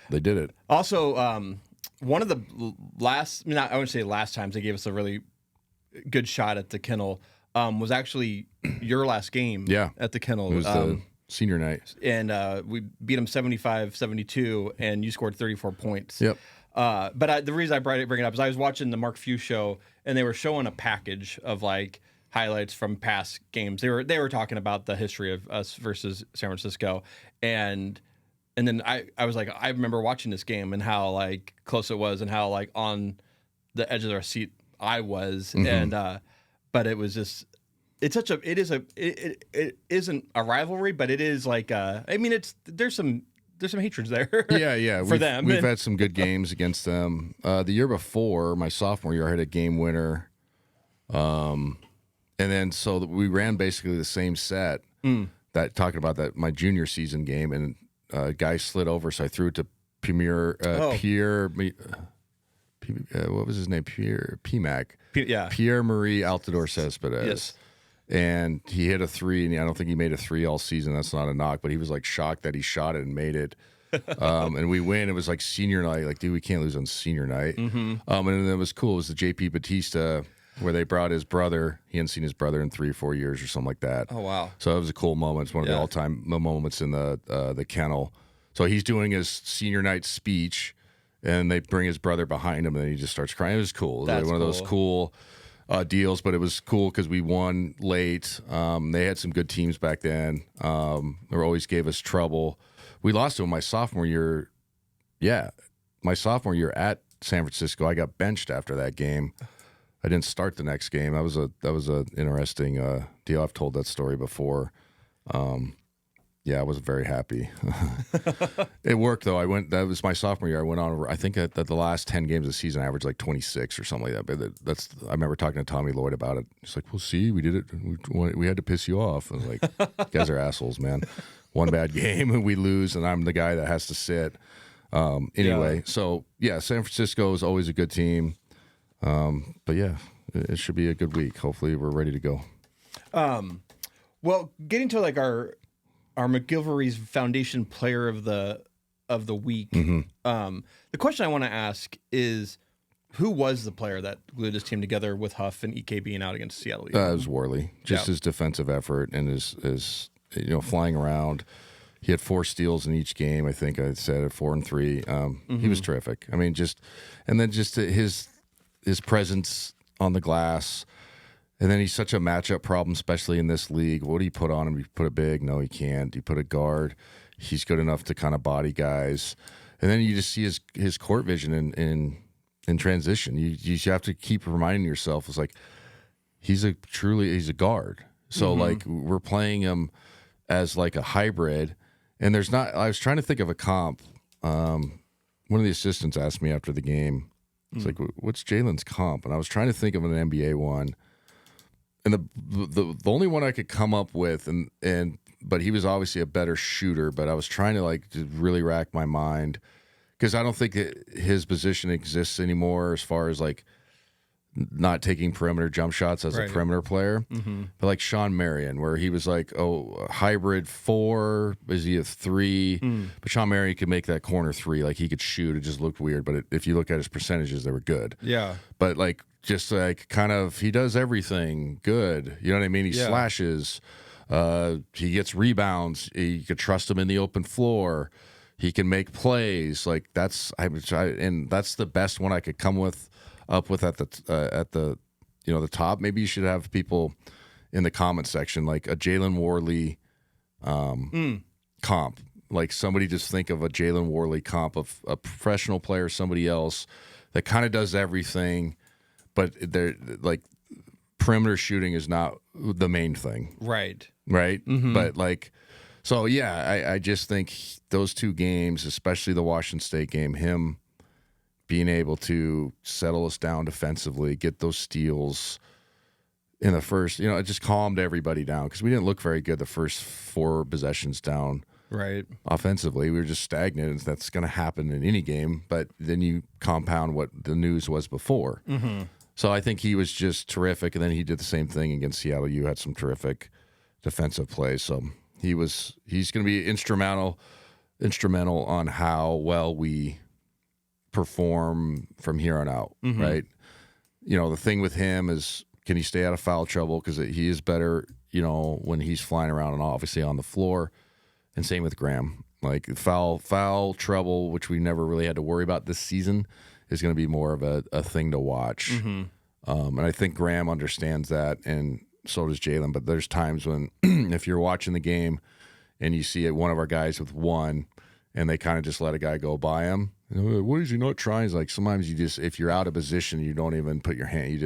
they did it. Also, one of the last, I wouldn't say last times they gave us a really good shot at the Kennel was actually your last game at the Kennel. It was the senior night. And we beat them 75-72, and you scored 34 points. Yep. But the reason I bring it up is I was watching the Mark Few show, and they were showing a package of like highlights from past games. They were talking about the history of us versus San Francisco, and then I was like, I remember watching this game and how like close it was and how like on the edge of their seat I was, and but it was just. It isn't a rivalry, but it is like there's some hatreds there. Yeah. For them. We've had some good games against them. The year before, my sophomore year, I had a game winner. And then so we ran basically the same set that talking about that my junior season game, and a guy slid over, so I threw it to Pierre. What was his name? PMAC. Pierre Marie Altidore Cespedes. Yes. And he hit a 3, and I don't think he made a 3 all season. That's not a knock, but he was like shocked that he shot it and made it. And we win. It was like senior night. Like, dude, we can't lose on senior night. And then it was cool. It was the JP Batista where they brought his brother. He hadn't seen his brother in 3 or 4 years or something like that. Oh, wow. So it was a cool moment. It's one of the all-time moments in the Kennel. So he's doing his senior night speech, and they bring his brother behind him, and then he just starts crying. It was cool. It was like one of those cool deals, but it was cool because we won late. They had some good teams back then. They always gave us trouble. We lost to them my sophomore year. Yeah, my sophomore year at San Francisco. I got benched after that game. I didn't start the next game. That was a interesting deal. I've told that story before. Yeah, I wasn't very happy. It worked though. That was my sophomore year. I went on. I think at the last 10 games of the season, I averaged like 26 or something like that. But I remember talking to Tommy Lloyd about it. He's like, "Well, see, we did it. We had to piss you off." I was like, "You guys are assholes, man. One bad game and we lose, and I'm the guy that has to sit." Anyway, so yeah, San Francisco is always a good team. But yeah, it should be a good week. Hopefully, we're ready to go. Well, getting to like our McGillivray's Foundation Player of the Week. The question I want to ask is, who was the player that glued his team together with Huff and EK being out against Seattle? It was Warley. Just his defensive effort and his flying around. He had 4 steals in each game. I think I said 4 and 3. He was terrific. I mean, just his presence on the glass. And then he's such a matchup problem, especially in this league. What do you put on him? You put a big? No, he can't. You put a guard? He's good enough to kind of body guys. And then you just see his court vision in transition. You have to keep reminding yourself, it's like he's a guard. So like we're playing him as like a hybrid. And I was trying to think of a comp. One of the assistants asked me after the game, it's like, what's Jalen's comp? And I was trying to think of an NBA one. And the only one I could come up with, but he was obviously a better shooter, but I was trying to really rack my mind because I don't think that his position exists anymore as far as like not taking perimeter jump shots as a perimeter player. But like Sean Marion, where he was like, a hybrid 4, is he a 3? But Sean Marion could make that corner 3, like he could shoot. It just looked weird, but if you look at his percentages, they were good. Yeah. But like just like kind of he does everything good. You know what I mean? He slashes. He gets rebounds. You could trust him in the open floor. He can make plays. Like and that's the best one I could come up with at the the top. Maybe you should have people in the comment section like a Jalen Warley comp. Like somebody just think of a Jalen Warley comp of a professional player, somebody else that kind of does everything, but they're like perimeter shooting is not the main thing. Right. Mm-hmm. But like, so yeah, I just think those two games, especially the Washington State game, him being able to settle us down defensively, get those steals in the first, it just calmed everybody down because we didn't look very good the first 4 possessions down. Right. Offensively, we were just stagnant, and that's going to happen in any game. But then you compound what the news was before. Mm-hmm. So I think he was just terrific, and then he did the same thing against Seattle. You had some terrific defensive plays, so he's going to be instrumental on how well we perform from here on out. Mm-hmm. Right? The thing with him is, can he stay out of foul trouble? Because he is better, when he's flying around and obviously on the floor. And same with Graham. Like foul trouble, which we never really had to worry about this season, is going to be more of a thing to watch. Mm-hmm. And I think Graham understands that, and so does Jalen. But there's times when if you're watching the game and you see one of our guys with 1, and they kind of just let a guy go by him, what is he not trying? It's like sometimes you just, if you're out of position, you don't even put your hand.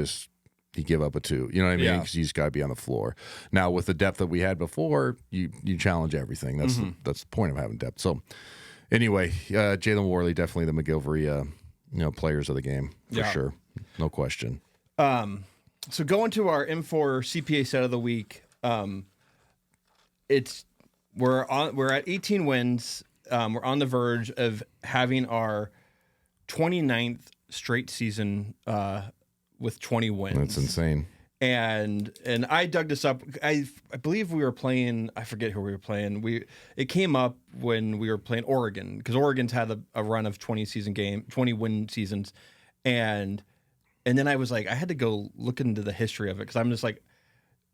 You give up a 2. You know what I mean? Because you just got to be on the floor. Now, with the depth that we had before, you challenge everything. That's the point of having depth. So, anyway, Jalen Warley, definitely the McGillivray, players of the game for sure, no question. So going to our M4 CPA set of the week, we're at 18 wins. We're on the verge of having our 29th straight season with 20 wins. That's insane. And I dug this up. I believe we were playing. I forget who we were playing. It came up when we were playing Oregon, because Oregon's had a run of 20 win seasons, and then I was like, I had to go look into the history of it, because I'm just like,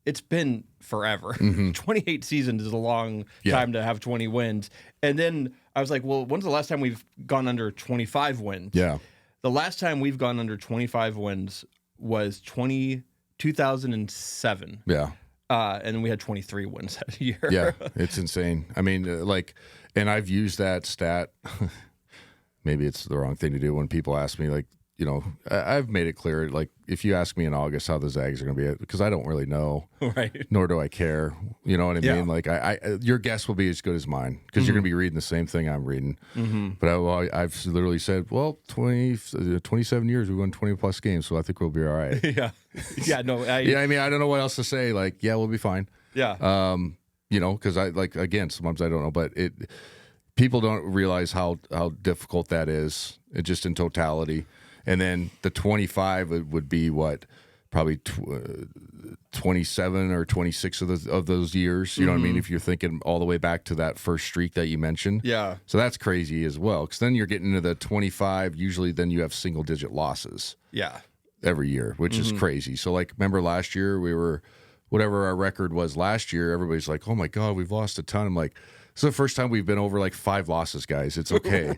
it's been forever. 28 seasons is a long time to have 20 wins. And then I was like, well, when's the last time we've gone under 25 wins? Yeah. The last time we've gone under 25 wins was 2007. Yeah. And we had 23 wins that year. Yeah, it's insane. I mean, and I've used that stat. Maybe it's the wrong thing to do when people ask me, like, I've made it clear, like, if you ask me in August how the Zags are going to be, because I don't really know, right? Nor do I care. You know what I mean? Like, your guess will be as good as mine, because you're going to be reading the same thing I'm reading. But I've literally said, well, 27 years, we won 20 plus games, so I think we'll be all right. Yeah. No. I mean, I don't know what else to say. Like, yeah, we'll be fine. Yeah. Because again, sometimes I don't know, but people don't realize how difficult that is, just in totality. And then the 25 would be what, probably 27 or 26 of those years. You know what I mean? If you're thinking all the way back to that first streak that you mentioned. Yeah. So that's crazy as well, because then you're getting into the 25. Usually then you have single-digit losses. Yeah. Every year, which is crazy. So, like, remember last year we were, whatever our record was last year, everybody's like, oh, my God, we've lost a ton. I'm like, it's the first time we've been over like 5 losses, guys. It's okay.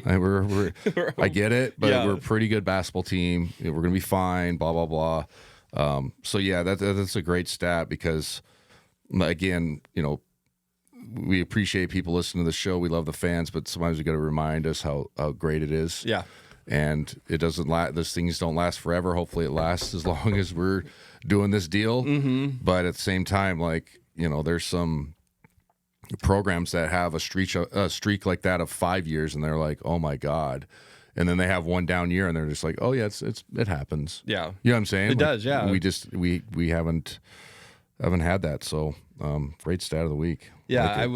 Right. I get it, but we're a pretty good basketball team. We're going to be fine, blah, blah, blah. So, yeah, that's a great stat, because, again, we appreciate people listening to the show. We love the fans, but sometimes we got to remind us how great it is. Yeah. And it doesn't last. Those things don't last forever. Hopefully it lasts as long as we're doing this deal. But at the same time, like, there's some programs that have a streak like that of 5 years, and they're like, oh my God. And then they have one down year, and they're just like, oh yeah, it happens. Yeah. You know what I'm saying? It does, yeah. We haven't had that. So great stat of the week. Yeah,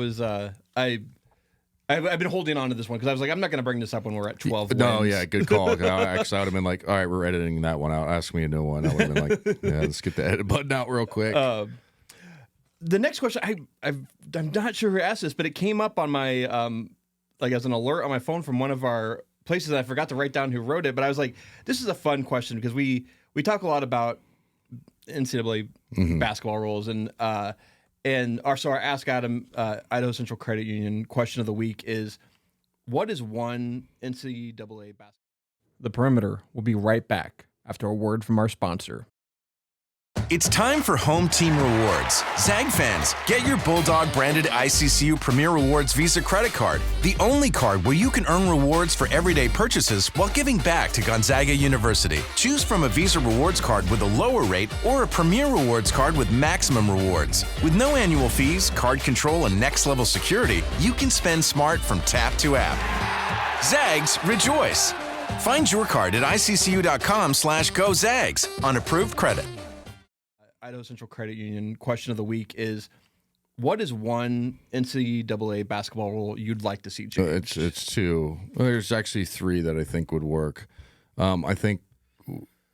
I've been holding on to this one, because I was like, I'm not going to bring this up when we're at 12 wins. No, yeah, good call. I would have been like, all right, we're editing that one out. Ask me a new one. I would have been like, yeah, let's get the edit button out real quick. The next question, I'm not sure who asked this, but it came up on my, like, as an alert on my phone from one of our places I forgot to write down who wrote it, but I was like, this is a fun question because we talk a lot about NCAA basketball rules and our Ask Adam Idaho Central Credit Union question of the week is, what is one NCAA basketball? The Perimeter will be right back after a word from our sponsor. It's time for Home Team Rewards. Zag fans, get your Bulldog branded ICCU Premier Rewards Visa credit card, the only card where you can earn rewards for everyday purchases while giving back to Gonzaga University. Choose from a Visa Rewards card with a lower rate or a Premier Rewards card with maximum rewards. With no annual fees, card control, and next level security, you can spend smart from tap to app. Zags, rejoice! Find your card at iccu.com/GoZags on approved credit. Idaho Central Credit Union question of the week is, what is one NCAA basketball rule you'd like to see changed? It's two. Well, there's actually three that I think would work. I think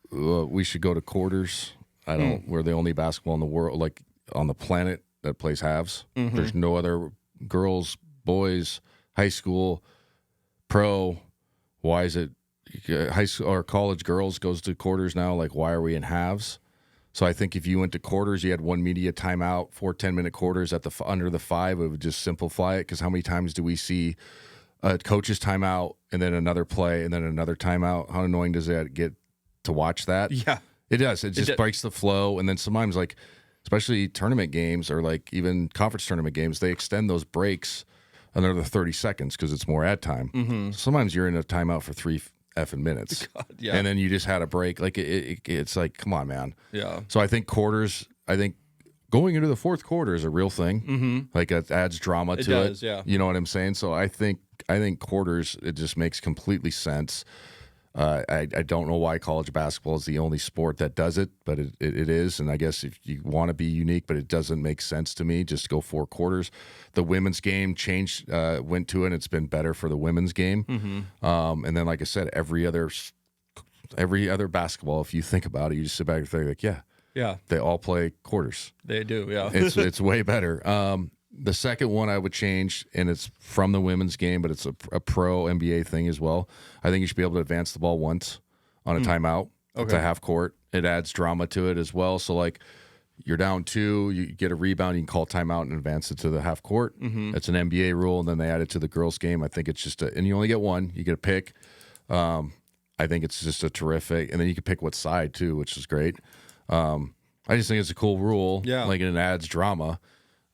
we should go to quarters. We're the only basketball in the world, like on the planet, that plays halves. There's no other girls, boys, high school, pro. Why is it high school or college girls goes to quarters now? Like, why are we in halves? So I think if you went to quarters, you had one media timeout, 4 10-minute quarters at the under the 5, it would just simplify it. Because how many times do we see a coach's timeout and then another play and then another timeout? How annoying does that get to watch that? Yeah, it does. It just breaks the flow. And then sometimes, like, especially tournament games or like even conference tournament games, they extend those breaks another 30 seconds because it's more ad time. Sometimes you're in a timeout for 3 effing minutes. God, yeah. And then you just had a break. Like it's like, come on, man. Yeah. So I think quarters, going into the fourth quarter is a real thing. Like it adds drama to it. Does, yeah. You know what I'm saying? So I think quarters, it just makes completely sense. I don't know why college basketball is the only sport that does it, but it is. And I guess if you want to be unique, but it doesn't make sense to me, just go 4 quarters. The women's game changed, went to it, and it's been better for the women's game. And then, like I said, every other basketball, if you think about it, you just sit back and think, like, yeah, they all play quarters. They do, yeah. It's way better. The second one I would change, and it's from the women's game, but it's a pro NBA thing as well. I think you should be able to advance the ball once on a timeout to half court. It adds drama to it as well. So, like, you're down 2, you get a rebound, you can call timeout and advance it to the half court. It's an NBA rule, and then they add it to the girls' game. I think it's just and you only get one. You get a pick. I think it's just a terrific, and then you can pick what side too, which is great. I just think it's a cool rule. Yeah. Like, and it adds drama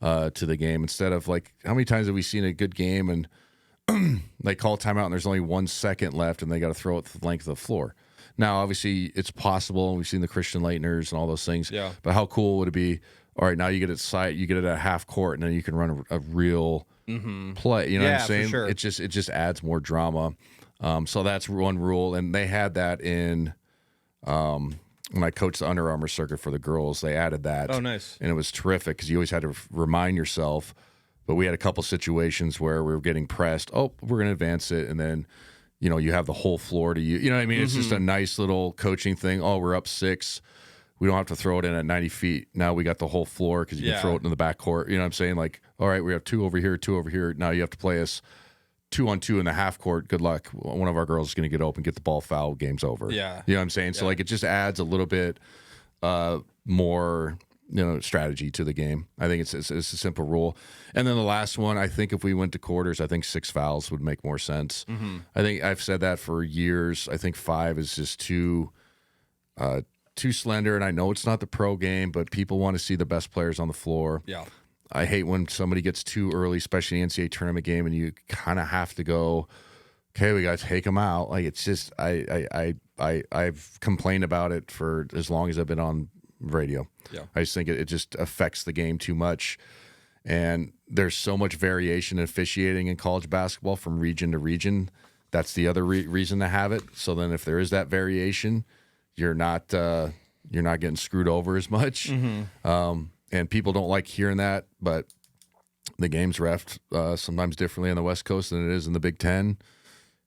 to the game instead of, like, how many times have we seen a good game and they call timeout and there's only 1 second left and they got to throw it the length of the floor. Now, obviously, it's possible, and we've seen the Christian Leitners and all those things. Yeah. But how cool would it be? All right, now you get it at half court, and then you can run a real play. You know what I'm saying? For sure. It just adds more drama. So that's one rule, and they had that in when I coached the Under Armour circuit for the girls. They added that. Oh, nice. And it was terrific because you always had to remind yourself. But we had a couple situations where we were getting pressed. Oh, we're going to advance it, and then, you know, you have the whole floor to you. You know what I mean? It's just a nice little coaching thing. Oh, we're up 6. We don't have to throw it in at 90 feet. Now we got the whole floor because you can throw it in the back court. You know what I'm saying? Like, all right, we have 2 over here, 2 over here. Now you have to play us 2-on-2 in the half court. Good luck. One of our girls is going to get open, get the ball foul, game's over. Yeah. You know what I'm saying? So, like, it just adds a little bit more, you know, strategy to the game. I think it's a simple rule. And then the last one, I think if we went to quarters, I think 6 fouls would make more sense. I think I've said that for years. I think 5 is just too slender, and I know it's not the pro game, but people want to see the best players on the floor. Yeah. I hate when somebody gets too early, especially in the NCAA tournament game, and you kind of have to go, okay, we got to take them out. Like, it's just I've complained about it for as long as I've been on radio. Yeah. I just think it just affects the game too much. And there's so much variation in officiating in college basketball from region to region. That's the other reason to have it. So then if there is that variation, you're not getting screwed over as much. And people don't like hearing that, but the game's reffed sometimes differently on the West Coast than it is in the Big Ten,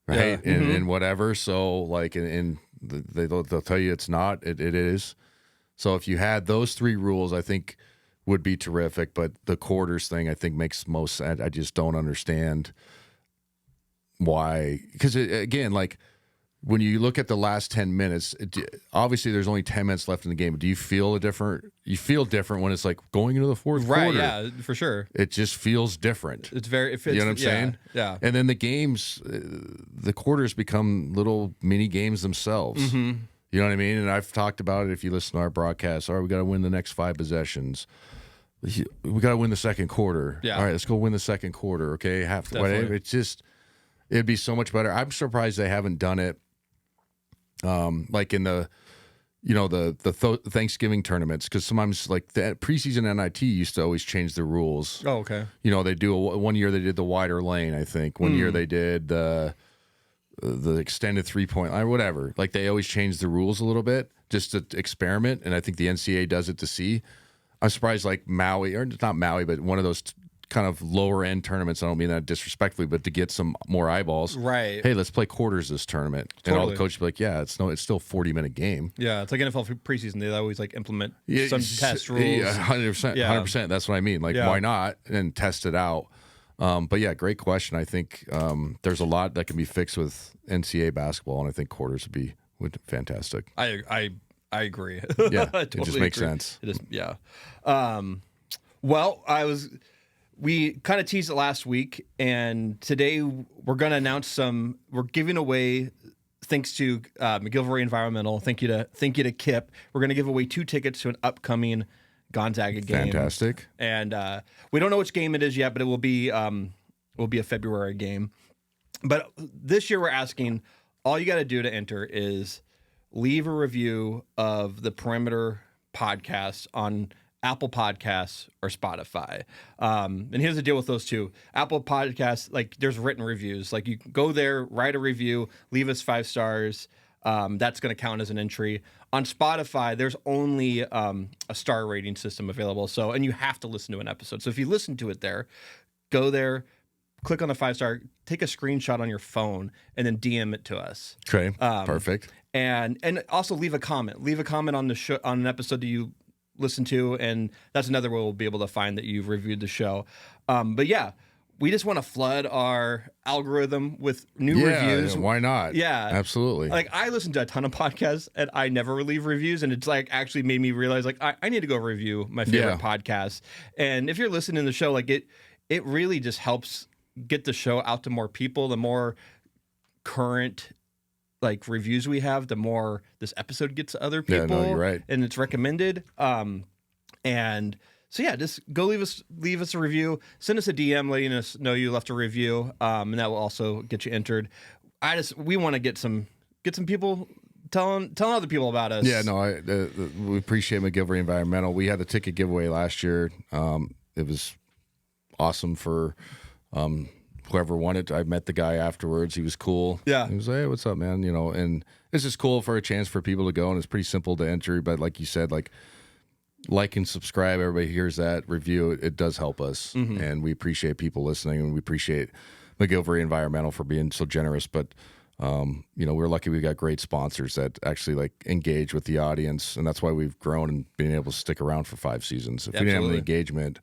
right? Yeah. And whatever. So, like, they'll tell you it's not. It is. So if you had those 3 rules, I think would be terrific. But the quarters thing, I think, makes most sense. I just don't understand why, because again, like when you look at the last 10 minutes, obviously there's only 10 minutes left in the game. Do you feel different? You feel different when it's like going into the fourth quarter. Yeah, for sure. It just feels different. It's very, you know what I'm saying? Yeah. And then the games, the quarters become little mini games themselves. Mm-hmm. You know what I mean? And I've talked about it if you listen to our broadcast. All right, we got to win the next 5 possessions. We got to win the second quarter. Yeah. All right, let's go win the second quarter. Okay, whatever. It's just, it'd be so much better. I'm surprised they haven't done it. Like in the, the Thanksgiving tournaments, because sometimes like the preseason NIT used to always change the rules. Oh, okay. They do one year they did the wider lane. I think one year they did the extended 3-point line, whatever. Like they always change the rules a little bit just to experiment, and I think the NCAA does it to see. I'm surprised like Maui, or not Maui, but one of those kind of lower end tournaments. I don't mean that disrespectfully, but to get some more eyeballs. Right. Hey, let's play quarters this tournament. Totally. And all the coaches be like, yeah, it's still a 40-minute game. Yeah, it's like NFL preseason. They always like implement some test rules. Yeah, 100%. Yeah. 100%. That's what I mean. Like, why not? And test it out. But yeah, great question. I think there's a lot that can be fixed with NCAA basketball, and I think quarters would be fantastic. I agree. Yeah, I it just totally makes agree. sense. It is, yeah. Well, we kind of teased it last week, and today we're going to announce we're giving away, thanks to McGillivray Environmental, thank you to Kip. We're going to give away 2 tickets to an upcoming Gonzaga game. Fantastic. And we don't know which game it is yet, but it will be a February game. But this year we're asking, all you got to do to enter is leave a review of the Perimeter podcast on Apple Podcasts or Spotify. And here's the deal with those two. Apple Podcasts, like there's written reviews. Like you go there, write a review, leave us 5 stars. That's going to count as an entry. On Spotify, there's only a star rating system available. And you have to listen to an episode. So if you listen to it there, go there, click on the 5-star, take a screenshot on your phone, and then DM it to us. Okay, perfect. And also leave a comment. Leave a comment on the show, on an episode that you listen to, and that's another way we'll be able to find that you've reviewed the show. But yeah, we just want to flood our algorithm with new reviews. Why not? Yeah, absolutely. Like I listen to a ton of podcasts and I never leave reviews, and it's like actually made me realize like I need to go review my favorite podcast. And if you're listening to the show, like it really just helps get the show out to more people. The more current like reviews we have, the more this episode gets to other people. Yeah, no, you're right. And it's recommended. And so yeah, just go leave us a review. Send us a DM letting us know you left a review. And that will also get you entered. We want to get some people telling other people about us. Yeah, no, we appreciate McGillivray Environmental. We had the ticket giveaway last year. It was awesome for whoever won it. I met the guy afterwards. He was cool. Yeah. He was like, hey, what's up, man? And it's just cool for a chance for people to go, and it's pretty simple to enter. But like you said, like and subscribe. Everybody hears that review. It does help us. Mm-hmm. And we appreciate people listening, and we appreciate McGillivray Environmental for being so generous. But, we're lucky we got great sponsors that actually like engage with the audience. And that's why we've grown and been able to stick around for 5 seasons. If we didn't have any engagement,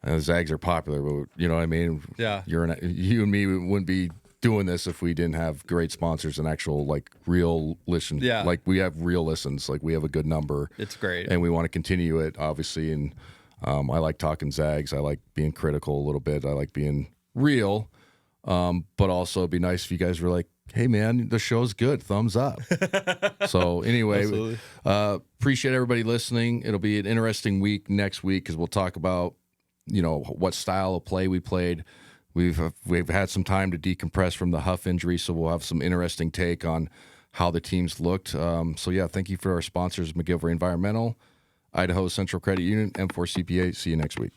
the Zags are popular, but you know what I mean? Yeah. You and me wouldn't be doing this if we didn't have great sponsors and actual like real listen. Yeah. Like we have real listens. Like we have a good number. It's great. And we want to continue it, obviously. And I like talking Zags. I like being critical a little bit. I like being real. But also it'd be nice if you guys were like, hey man, the show's good. Thumbs up. So anyway, appreciate everybody listening. It'll be an interesting week next week because we'll talk about what style of play we played. We've had some time to decompress from the Huff injury, so we'll have some interesting take on how the teams looked. So yeah, thank you for our sponsors, McGillivray Environmental, Idaho Central Credit Union, M4 CPA. See you next week.